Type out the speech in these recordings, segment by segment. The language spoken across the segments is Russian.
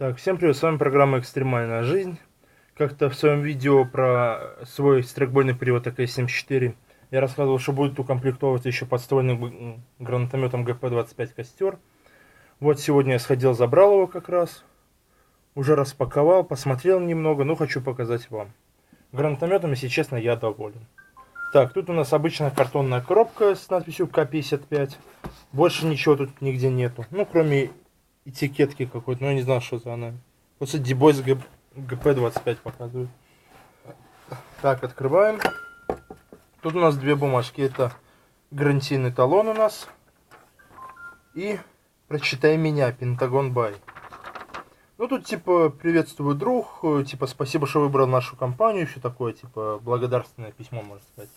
Так, всем привет, с вами программа «Экстремальная жизнь». Как-то в своем видео про свой страйкбольный привод АК-74 я рассказывал, что будет укомплектовываться еще подствольным гранатометом ГП-25 «Костер». Вот сегодня я сходил, забрал его как раз, уже распаковал, посмотрел немного, но хочу показать вам. Гранатометом, если честно, я доволен. Так, тут у нас обычная картонная коробка с надписью К-55. Больше ничего тут нигде нету, ну кроме этикетки какой-то, но я не знаю, что за она. Вот Дибойс ГП-25 показывает. Так, открываем. Тут у нас две бумажки. Это гарантийный талон у нас. И «Прочитай меня», Пентагон Бай. Ну тут типа «Приветствую, друг», типа «Спасибо, что выбрал нашу компанию», все такое, типа благодарственное письмо, можно сказать.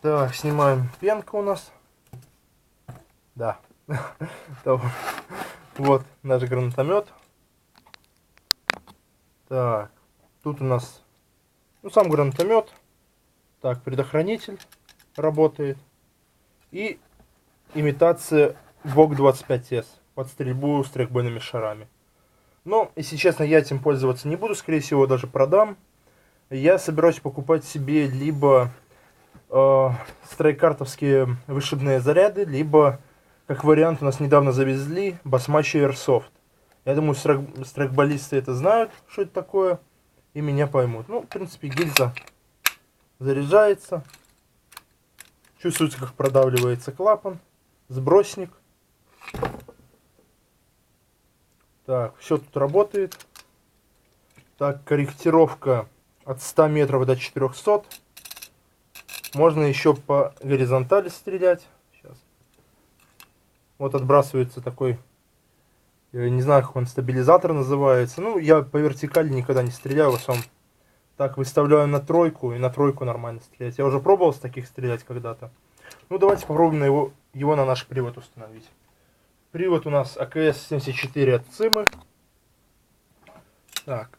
Так, снимаем. Пенка у нас. Да. Вот наш гранатомет. Так, тут у нас сам гранатомет. Так, предохранитель работает. И имитация ВОК-25С под стрельбу страйкбольными шарами. Но, если честно, я этим пользоваться не буду. Скорее всего, даже продам. Я собираюсь покупать себе либо страйкартовские вышибные заряды, либо, как вариант, у нас недавно завезли Басмачи Airsoft. Я думаю, страйкболисты это знают, что это такое, и меня поймут. Ну, в принципе, гильза заряжается. Чувствуется, как продавливается клапан. Сбросник. Так, все тут работает. Так, корректировка от 100 метров до 400. Можно еще по горизонтали стрелять. Сейчас. Вот отбрасывается такой, я не знаю, как он, стабилизатор называется. Ну, я по вертикали никогда не стреляю, в основном так выставляю на тройку, и на тройку нормально стрелять. Я уже пробовал с таких стрелять когда-то. Ну, давайте попробуем его на наш привод установить. Привод у нас АКС-74 от ЦИМы. Так.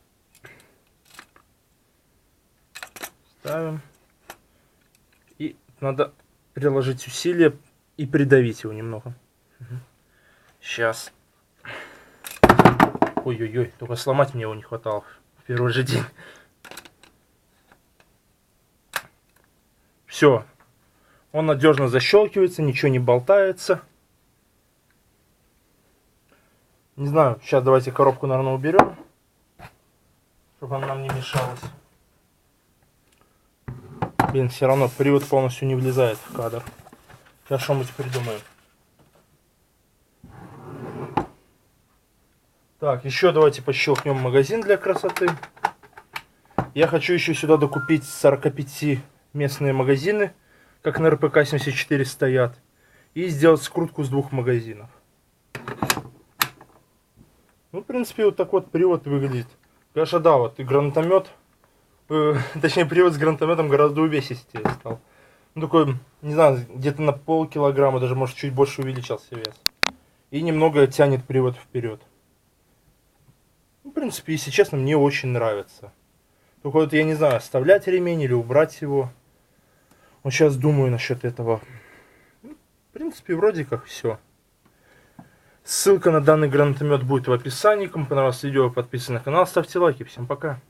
Ставим. И надо приложить усилия и придавить его немного. Сейчас. Ой-ой-ой, только сломать мне его не хватало в первый же день. Все. Он надежно защелкивается, ничего не болтается. Не знаю, сейчас давайте коробку, наверное, уберем, чтобы она нам не мешалась. Блин, все равно привод полностью не влезает в кадр. Сейчас что-нибудь придумаем. Так, еще давайте пощелкнем магазин для красоты. Я хочу еще сюда докупить 45 местные магазины, как на РПК-74 стоят, и сделать скрутку с двух магазинов. Ну, в принципе, вот так вот привод выглядит. Конечно, да, вот и гранатомет, точнее, привод с гранатометом гораздо увесистее стал. Ну, такой, не знаю, где-то на полкилограмма, даже, может, чуть больше увеличился вес. И немного тянет привод вперед. Ну, в принципе, если честно, мне очень нравится. Только вот я не знаю, оставлять ремень или убрать его. Вот сейчас думаю насчет этого. В принципе, вроде как все. Ссылка на данный гранатомет будет в описании. Кому понравилось видео, подписывайтесь на канал, ставьте лайки. Всем пока.